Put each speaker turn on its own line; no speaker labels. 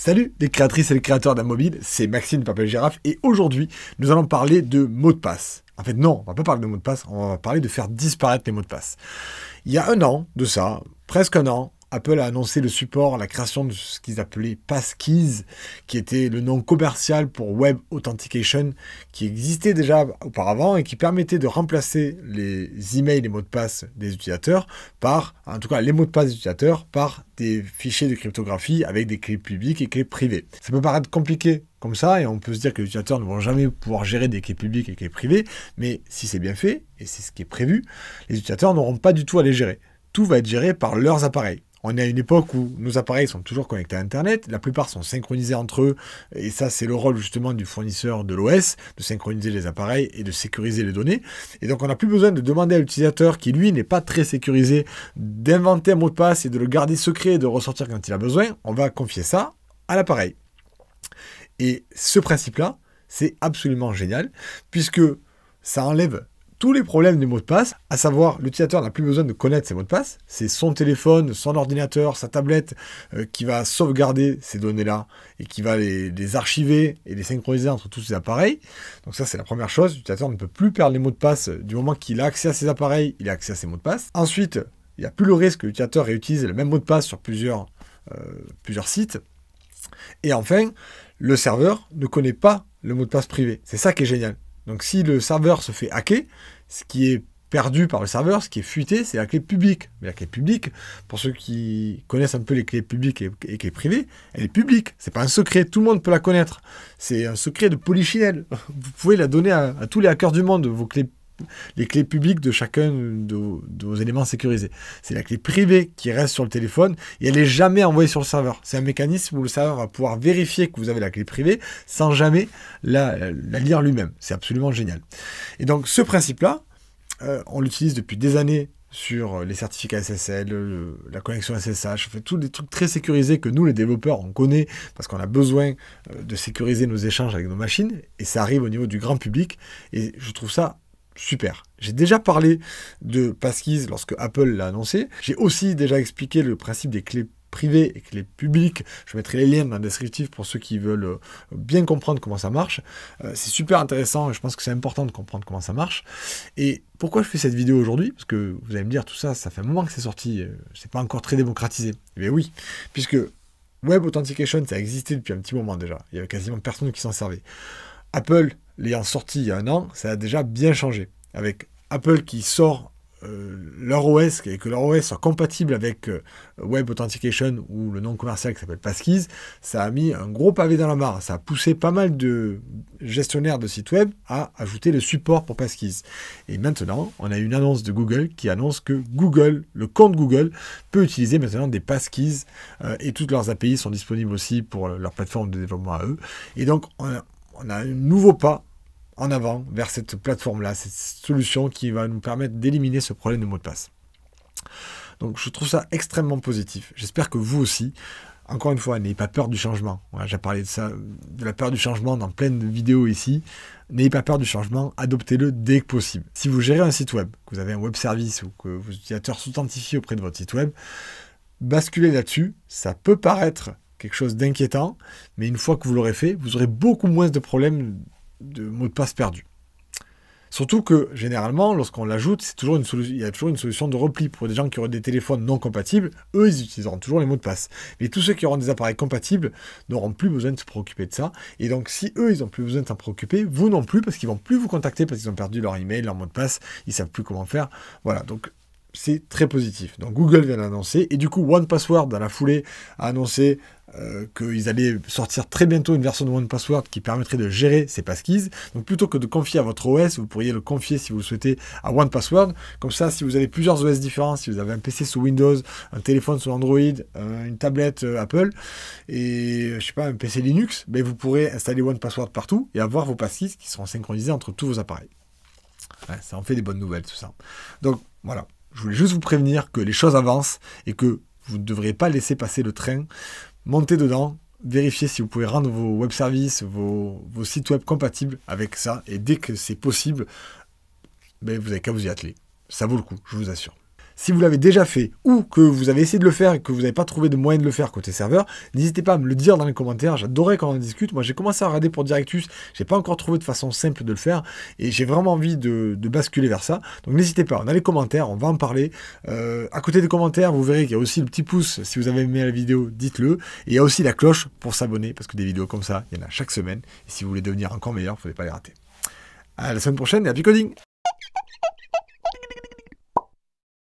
Salut les créatrices et les créateurs d'un mobile, c'est Maxime Papel Girafe et aujourd'hui nous allons parler de mots de passe. En fait non, on va pas parler de mots de passe, on va parler de faire disparaître les mots de passe. Il y a un an de ça, presque un an, Apple a annoncé le support à la création de ce qu'ils appelaient Passkeys, qui était le nom commercial pour Web Authentication, qui existait déjà auparavant et qui permettait de remplacer les emails et mots de passe des utilisateurs par, en tout cas les mots de passe des utilisateurs, par des fichiers de cryptographie avec des clés publiques et clés privées. Ça peut paraître compliqué comme ça, et on peut se dire que les utilisateurs ne vont jamais pouvoir gérer des clés publiques et clés privées, mais si c'est bien fait, et c'est ce qui est prévu, les utilisateurs n'auront pas du tout à les gérer. Tout va être géré par leurs appareils. On est à une époque où nos appareils sont toujours connectés à Internet, la plupart sont synchronisés entre eux, et ça c'est le rôle justement du fournisseur de l'OS, de synchroniser les appareils et de sécuriser les données. Et donc on n'a plus besoin de demander à l'utilisateur, qui lui n'est pas très sécurisé, d'inventer un mot de passe et de le garder secret et de ressortir quand il a besoin. On va confier ça à l'appareil. Et ce principe-là, c'est absolument génial, puisque ça enlève tous les problèmes des mots de passe, à savoir l'utilisateur n'a plus besoin de connaître ses mots de passe, c'est son téléphone, son ordinateur, sa tablette qui va sauvegarder ces données-là et qui va les archiver et les synchroniser entre tous ces appareils. Donc ça c'est la première chose, l'utilisateur ne peut plus perdre les mots de passe du moment qu'il a accès à ses appareils, il a accès à ses mots de passe. Ensuite, il n'y a plus le risque que l'utilisateur réutilise le même mot de passe sur plusieurs sites. Et enfin, le serveur ne connaît pas le mot de passe privé. C'est ça qui est génial. Donc si le serveur se fait hacker, ce qui est perdu par le serveur, ce qui est fuité, c'est la clé publique. Mais la clé publique, pour ceux qui connaissent un peu les clés publiques et clés privées, elle est publique. C'est pas un secret, tout le monde peut la connaître. C'est un secret de polichinelle. Vous pouvez la donner à tous les hackers du monde, les clés publiques de chacun de vos éléments sécurisés. C'est la clé privée qui reste sur le téléphone et elle n'est jamais envoyée sur le serveur. C'est un mécanisme où le serveur va pouvoir vérifier que vous avez la clé privée sans jamais la lire lui-même. C'est absolument génial. Et donc ce principe-là, on l'utilise depuis des années sur les certificats SSL, la connexion SSH, fait tous des trucs très sécurisés que nous, les développeurs, on connaît parce qu'on a besoin de sécuriser nos échanges avec nos machines et ça arrive au niveau du grand public et je trouve ça super. J'ai déjà parlé de Passkeys lorsque Apple l'a annoncé. J'ai aussi déjà expliqué le principe des clés privées et clés publiques. Je mettrai les liens dans le descriptif pour ceux qui veulent bien comprendre comment ça marche. C'est super intéressant et je pense que c'est important de comprendre comment ça marche. Et pourquoi je fais cette vidéo aujourd'hui? Parce que vous allez me dire, tout ça, ça fait un moment que c'est sorti. C'est pas encore très démocratisé. Mais oui, puisque Web Authentication, ça existait depuis un petit moment déjà. Il y avait quasiment personne qui s'en servait. Apple, l'ayant sorti il y a un an, ça a déjà bien changé. Avec Apple qui sort leur OS, et que leur OS soit compatible avec Web Authentication ou le nom commercial qui s'appelle Passkeys, ça a mis un gros pavé dans la mare. Ça a poussé pas mal de gestionnaires de sites web à ajouter le support pour Passkeys. Et maintenant, on a une annonce de Google qui annonce que Google, le compte Google, peut utiliser maintenant des Passkeys et toutes leurs API sont disponibles aussi pour leur plateforme de développement à eux. Et donc, on a un nouveau pas en avant vers cette plateforme-là, cette solution qui va nous permettre d'éliminer ce problème de mot de passe. Donc je trouve ça extrêmement positif. J'espère que vous aussi, encore une fois, n'ayez pas peur du changement. Voilà, j'ai parlé de ça, de la peur du changement dans plein de vidéos ici. N'ayez pas peur du changement, adoptez-le dès que possible. Si vous gérez un site web, que vous avez un web service ou que vos utilisateurs s'authentifient auprès de votre site web, basculez là-dessus. Ça peut paraître quelque chose d'inquiétant, mais une fois que vous l'aurez fait, vous aurez beaucoup moins de problèmes de mots de passe perdus. Surtout que, généralement, lorsqu'on l'ajoute, il y a toujours une solution de repli. Pour des gens qui auraient des téléphones non compatibles, eux, ils utiliseront toujours les mots de passe. Mais tous ceux qui auront des appareils compatibles n'auront plus besoin de se préoccuper de ça. Et donc, si eux, ils n'ont plus besoin de s'en préoccuper, vous non plus, parce qu'ils ne vont plus vous contacter, parce qu'ils ont perdu leur email, leur mot de passe, ils ne savent plus comment faire. Voilà, donc c'est très positif. Donc Google vient d'annoncer, et du coup, OnePassword, dans la foulée, a annoncé qu'ils allaient sortir très bientôt une version de OnePassword qui permettrait de gérer ces passkeys. Donc plutôt que de confier à votre OS, vous pourriez le confier si vous le souhaitez à OnePassword. Comme ça, si vous avez plusieurs OS différents, si vous avez un PC sous Windows, un téléphone sous Android, une tablette Apple et je sais pas, un PC Linux, ben vous pourrez installer OnePassword partout et avoir vos passkeys qui seront synchronisés entre tous vos appareils. Ouais, ça en fait des bonnes nouvelles tout ça. Donc voilà, je voulais juste vous prévenir que les choses avancent et que vous ne devriez pas laisser passer le train. Montez dedans, vérifiez si vous pouvez rendre vos web services, vos sites web compatibles avec ça. Et dès que c'est possible, ben vous n'avez qu'à vous y atteler. Ça vaut le coup, je vous assure. Si vous l'avez déjà fait ou que vous avez essayé de le faire et que vous n'avez pas trouvé de moyen de le faire côté serveur, n'hésitez pas à me le dire dans les commentaires. J'adorerais qu'on en discute. Moi, j'ai commencé à regarder pour Directus. J'ai pas encore trouvé de façon simple de le faire et j'ai vraiment envie de basculer vers ça. Donc, n'hésitez pas. On a les commentaires. On va en parler. À côté des commentaires, vous verrez qu'il y a aussi le petit pouce. Si vous avez aimé la vidéo, dites-le. Et il y a aussi la cloche pour s'abonner parce que des vidéos comme ça, il y en a chaque semaine. Et si vous voulez devenir encore meilleur, il ne faut pas les rater. À la semaine prochaine et happy coding!